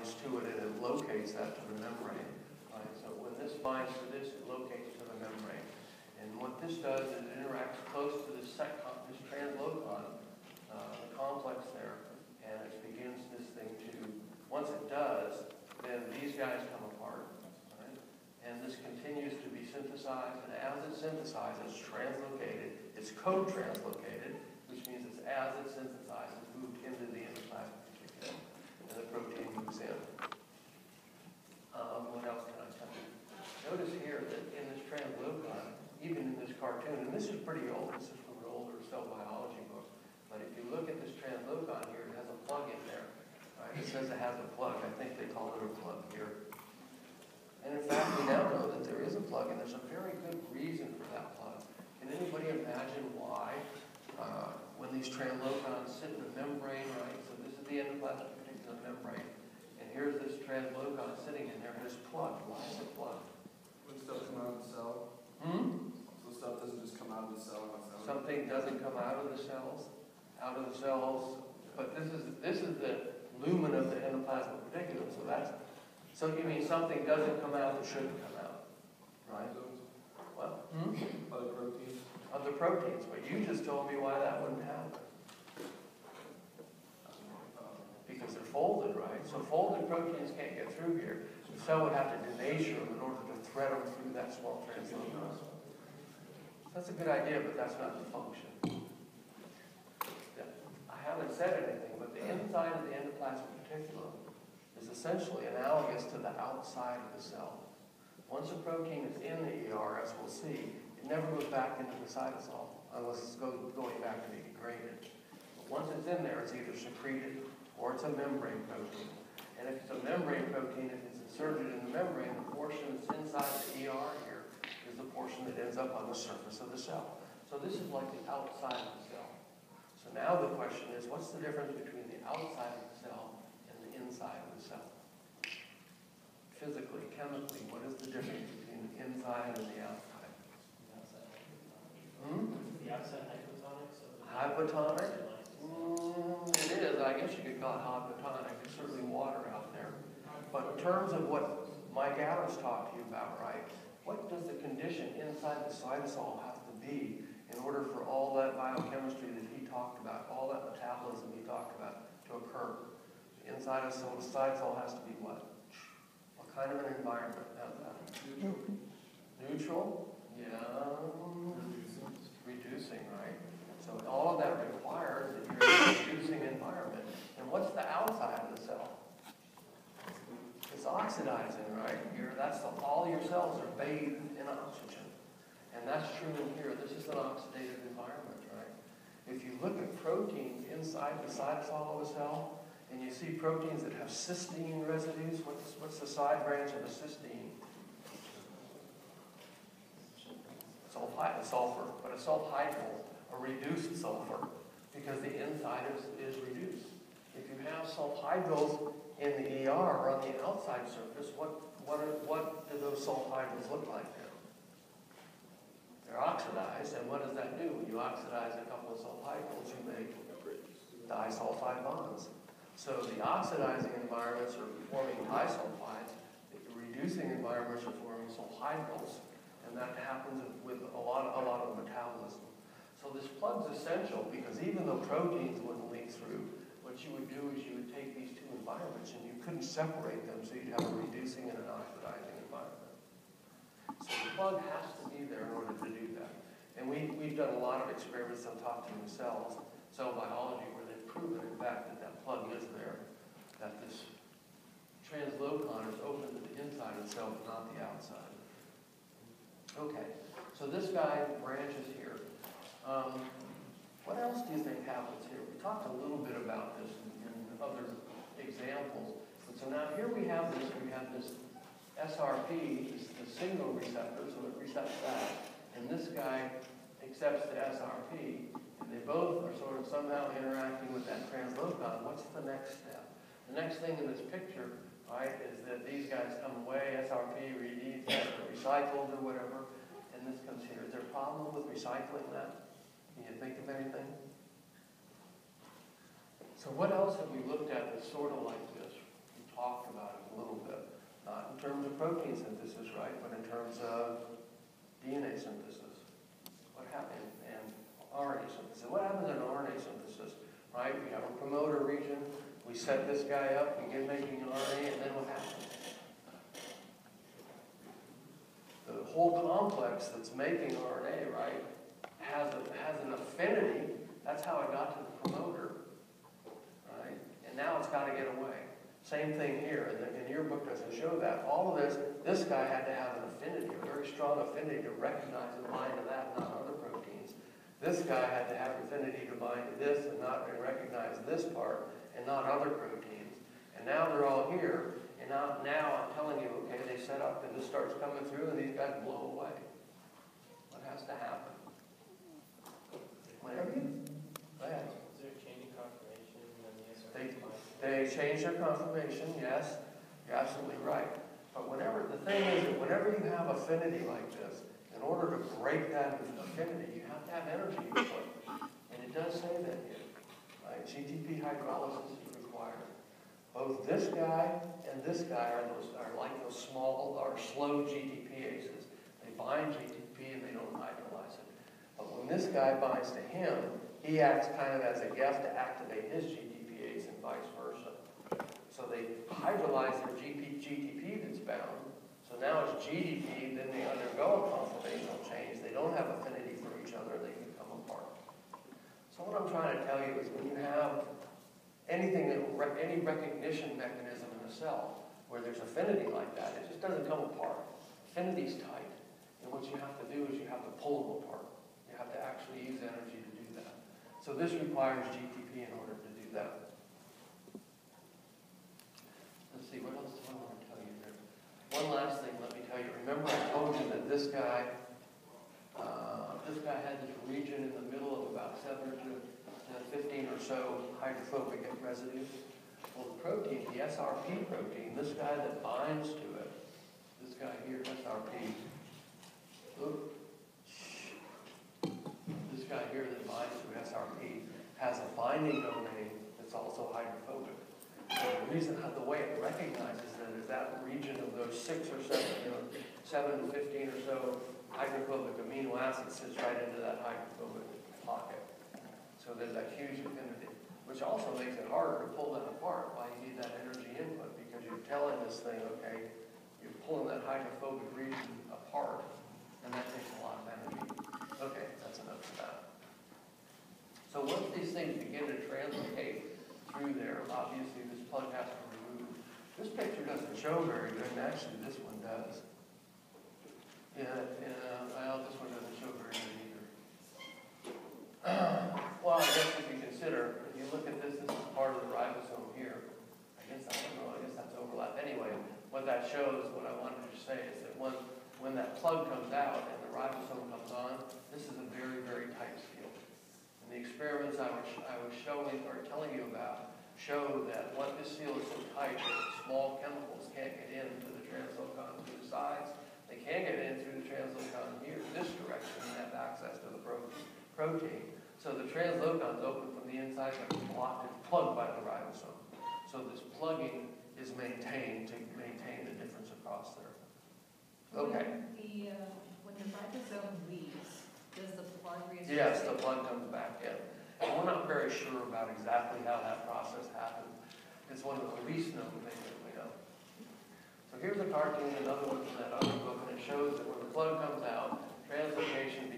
binds to it and it locates that to the membrane. Right? So when this binds to this, it locates to the membrane. And what this does is it interacts close to this translocon, the complex there, and it begins this thing to, once it does, then these guys come apart. Right? And this continues to be synthesized, and as it synthesizes, it's translocated, it's co-translocated, which means it's as it synthesizes, moved into the endoplasmic reticulum, and the protein moves in. What else can I tell you? Notice here that in this translocon, even in this cartoon, and this is pretty old, this is from an older cell biology book, but if you look at this translocon here, it has a plug in there. Right? It says it has a plug. I think they call it a plug here. And in fact, we now know that there is a plug, and there's a very good reason for that plug. Can anybody imagine why when these translocons sit in the membrane, right? So this is the endoplasmic reticulum membrane, and here's this translocon sitting in there, and it's plugged. Why is it plugged? When stuff come out of the cell? So stuff doesn't just come out of the cell? Something doesn't come out of the cells, but this is the lumen of the endoplasmic reticulum, so you mean something doesn't come out that shouldn't come out, right? What? Other proteins? Other proteins, but you just told me why that wouldn't happen. Because they're folded, right? So folded proteins can't get through here. The cell would have to denature them in order to thread them through that small translocon. That's a good idea, but that's not the function. I haven't said anything, but the inside of the endoplasmic reticulum is essentially analogous to the outside of the cell. Once a protein is in the ER, as we'll see, it never goes back into the cytosol unless it's going back to be degraded. But once it's in there, it's either secreted or it's a membrane protein. And if it's a membrane protein, if it's inserted in the membrane, the portion that's inside the ER here is the portion that ends up on the surface of the cell. So this is like the outside of the cell. So now the question is, what's the difference between the outside of the cell and the inside of the cell? Physically, chemically, what is the difference between the inside and the outside? The outside hypotonic? So hypotonic? It is. I guess you could call it hypotonic. There's certainly water out there. But in terms of what Mike Adams talked to you about, right, what does the condition inside the cytosol have to be in order for all that biochemistry that he talked about, all that metabolism he talked about, to occur? The inside of the cytosol has to be what? What kind of an environment? How's that? Neutral? Yeah. Reducing, right? So all of that requires that you're in a reducing environment. And what's the outside of the cell? It's oxidizing, right? All your cells are bathed in oxygen. And that's true in here. This is an oxidative environment, right? If you look at proteins inside the cytosol of a cell, and you see proteins that have cysteine residues, what's the side branch of a cysteine? Sulfur, but a sulfhydryl, a reduced sulfur, because the inside is reduced. If you have sulfhydryls in the ER or on the outside surface, what do those sulfhydryls look like then? They're oxidized, and what does that do? When you oxidize a couple of sulfhydryls, you make disulfide bonds. So the oxidizing environments are forming disulfides, the reducing environments are forming sulfhydryls. And that happens with a lot of metabolism. So this plug's essential because even though proteins wouldn't leak through, what you would do is you would take these two environments and you couldn't separate them, so you'd have a reducing and an oxidizing environment. So the plug has to be there in order to do that. And we've done a lot of experiments on talking to cells, cell biology, where they've proven, in fact, that plug is there, that this translocon is open to the inside of the cell, but not the outside. Okay, so this guy branches here. What else do you think happens here? We talked a little bit about this in other examples. But so now here we have this SRP, the single receptor, so it recepts that. And this guy accepts the SRP. And they both are sort of somehow interacting with that translocon. What's the next step? The next thing in this picture, right, is that these guys come away, SRP, recycled or whatever, and this comes here. Is there a problem with recycling that? Can you think of anything? So what else have we looked at that's sort of like this? We talked about Not in terms of protein synthesis, right, but in terms of DNA synthesis. What happens in RNA synthesis? What happens in RNA synthesis, right? We have a promoter region, we set this guy up, we get making RNA, and then what happens? The whole complex that's making RNA, right, has an affinity. That's how it got to the promoter, right? And now it's got to get away. Same thing here, and your book doesn't show that. All of this guy had to have an affinity, a very strong affinity to recognize and bind to that, not other proteins. This guy had to have affinity to bind to this and not recognize this part and not other proteins. And now they're all here, and now I'm telling you, okay, they set up and this starts coming through and these guys blow away. What has to happen? Whenever you, go ahead. Is there a change in confirmation when the SRP They change their conformation, yes, you're absolutely right. But the thing is that whenever you have affinity like this, in order to break that affinity, you have to have energy input. And it does say that here, right? GTP hydrolysis is required. Both this guy and this guy are like those small or slow GTPases. They bind GTP and they don't hydrolyze it. But when this guy binds to him, he acts kind of as a guest to activate his GTPase and vice versa. So they hydrolyze their GTP that's bound. So now it's GDP, then they undergo a conformational change. They don't have affinity for each other, they can come apart. So what I'm trying to tell you is when you have anything, any recognition mechanism in a cell where there's affinity like that, it just doesn't come apart. Affinity's tight. And what you have to do is you have to pull them apart. You have to actually use energy to do that. So this requires GTP in order to do that. Let's see, what else do I want to tell you here? One last thing, let me tell you. Remember I told you that this guy had this region in the middle of about 7 to 15 or so hydrophobic residues. Well, the protein, the SRP protein, this guy that binds to it, this guy here, SRP, look, this guy here that binds to SRP has a binding domain that's also hydrophobic. So the reason, the way it recognizes that is that region of those 6 or 7, 7 to 15 or so hydrophobic amino acids sits right into that hydrophobic pocket. So there's that huge affinity, which also makes it harder to pull that apart. Why you need that energy input, because you're telling this thing, okay, you're pulling that hydrophobic region apart, and that takes a lot of energy. Okay, that's enough for that. So once these things begin to translocate through there, obviously this plug has to be removed. This picture doesn't show very good, and actually this one does. Well, this one doesn't show very good either. Well, I guess if you consider, if you look at this is part of the ribosome here. I guess that's overlap. Anyway, what that shows, what I wanted to say is that when that plug comes out and the ribosome comes on, this is a very, very tight seal. And the experiments I was showing or telling you about show that what this seal is so tight that small chemicals can't get into the translocon through the sides. They can get in through the translocon here, this direction, and have access to the protein. So the translocon's open from the inside, but it's blocked and plugged by the ribosome. So this plugging is maintained to maintain the difference across there. Okay. When the ribosome leaves, does the plug reassociate? Yes, the plug comes back in. And we're not very sure about exactly how that process happens. It's one of the least known things that we know. So here's a cartoon, another one from that other book, and it shows that when the plug comes out, translocation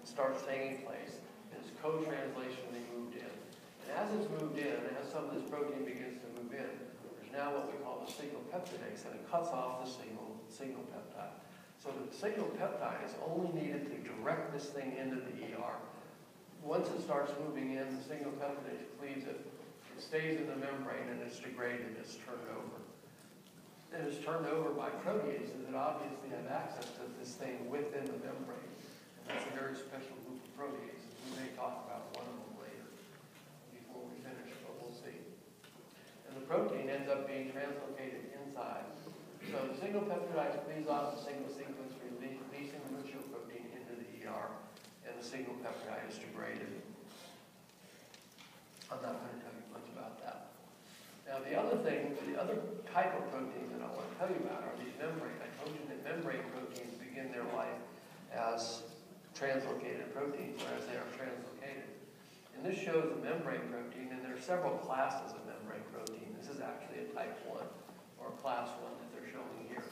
starts taking place. It's co-translationally moved in. And as it's moved in, as some of this protein begins to move in, there's now what we call the signal peptidase, and it cuts off the signal peptide. So the signal peptide is only needed to direct this thing into the ER. Once it starts moving in, the signal peptidase cleaves it. It stays in the membrane and it's degraded, it's turned over. It is turned over by proteases that obviously have access to this thing within the membrane. And that's a very special group of proteases. We may talk about one of them later before we finish, but we'll see. And the protein ends up being translocated inside. So the signal peptidase cleaves off the signal sequence, releasing the mature protein into the ER, and the signal peptide is degraded. I'm not going to tell you much about that. Now the other thing, the other type of protein that I want to tell you about are these membrane. I told you that membrane proteins begin their life as translocated proteins, or as they are translocated. And this shows a membrane protein, and there are several classes of membrane protein. This is actually a type 1, or class 1 that they're showing here.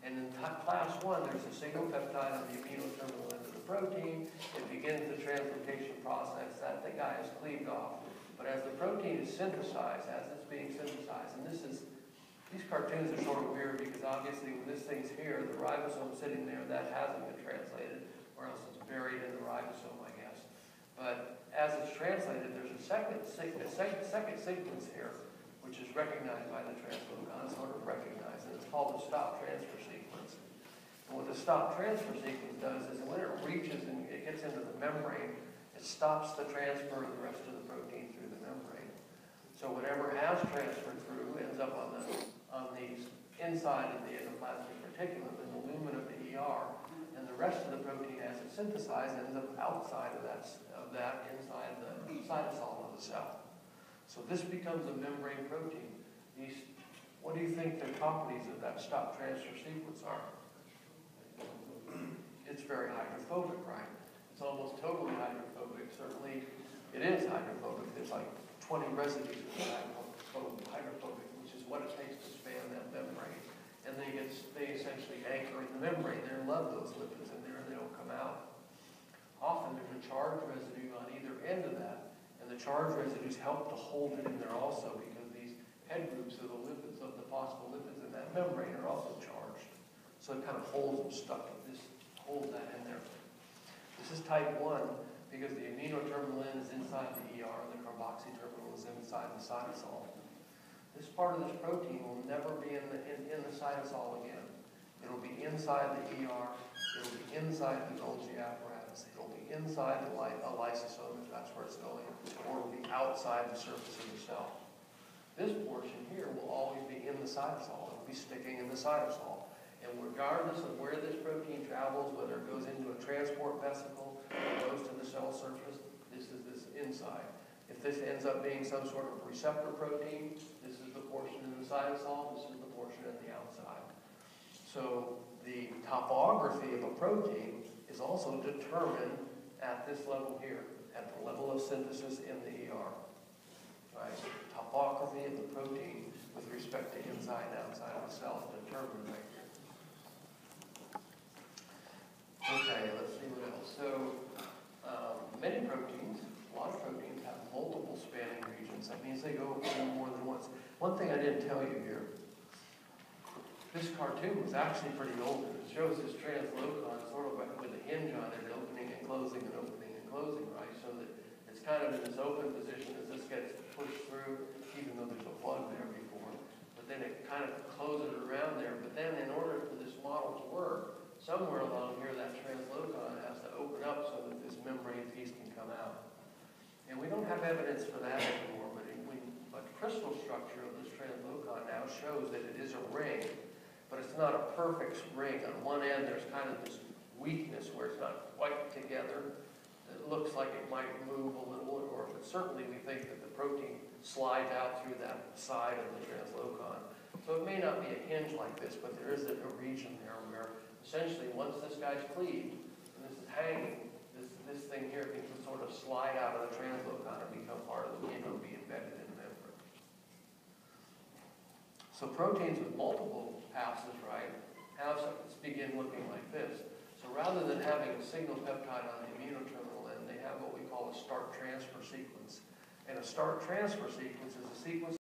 And in class 1, there's a single peptide on the amino terminal end of the protein. It begins the translocation process. That the guy is cleaved off. But as the protein is synthesized, as it's being synthesized, and these cartoons are sort of weird because obviously when this thing's here, the ribosome sitting there, that hasn't been translated, or else it's buried in the ribosome, I guess. But as it's translated, there's a second sequence here, which is recognized by the translocon, sort of recognized, and it's called the stop transfer sequence. And what the stop transfer sequence does is when it reaches and it gets into the membrane, it stops the transfer of the rest of the protein through the membrane. So whatever has transferred through ends up on the inside of the endoplasmic reticulum in the lumen of the ER, and the rest of the protein, as it's synthesized, ends up outside of that inside the cytosol of the cell. So this becomes a membrane protein. What do you think the properties of that stop transfer sequence are? It's very hydrophobic, right? It's almost totally hydrophobic. Certainly, it is hydrophobic. There's like 20 residues of hydrophobic, which is what it takes to span that membrane. And they essentially anchor in the membrane there and love those lipids in there, and they don't come out. Often there's a charged residue on either end of that, and the charged residues help to hold it in there also because these head groups of the lipids, of the phospholipids in that membrane are also charged. So it kind of holds them stuck. This holds that in there. This is type 1 because the amino terminal end is inside the ER and the carboxy terminal is inside the cytosol. This part of this protein will never be in the cytosol again. It'll be inside the ER, it'll be inside the Golgi apparatus, it'll be inside a lysosome if that's where it's going, or it'll be outside the surface of the cell. This portion here will always be in the cytosol. It'll be sticking in the cytosol. And regardless of where this protein travels, whether it goes into a transport vesicle or goes to the cell surface, this is this inside. If this ends up being some sort of receptor protein, this is the portion in the cytosol, this is the portion at the outside. So the topography of a protein is also determined at this level here, at the level of synthesis in the ER. Right? Topography of the protein with respect to inside and outside of the cell is determined right here. Okay, let's see what else. So many proteins, a lot of proteins have multiple spanning regions. That means they go in more than once. One thing I didn't tell you here, this cartoon was actually pretty old. It shows this translocon sort of with a hinge on it, opening and closing, right? So that it's kind of in this open position as this gets pushed through, even though there's a plug there before. But then it kind of closes around there. But then in order for this model to work, somewhere along here that translocon has to open up so that this membrane piece can come out. And we don't have evidence for that anymore, but the crystal structure of this translocon now shows that it is a ring, but it's not a perfect ring. On one end there's kind of this weakness where it's not quite together. It looks like it might move a little, but certainly we think that the protein slides out through that side of the translocon. So it may not be a hinge like this, but there is a region there where essentially once this guy's cleaved and this is hanging, this thing here can sort of slide out of the translocon and become part of the be embedded in the membrane. So proteins with multiple passes, right, begin looking like this. So rather than having a single peptide on the amino terminal end, they have what we call a start transfer sequence. And a start transfer sequence is a sequence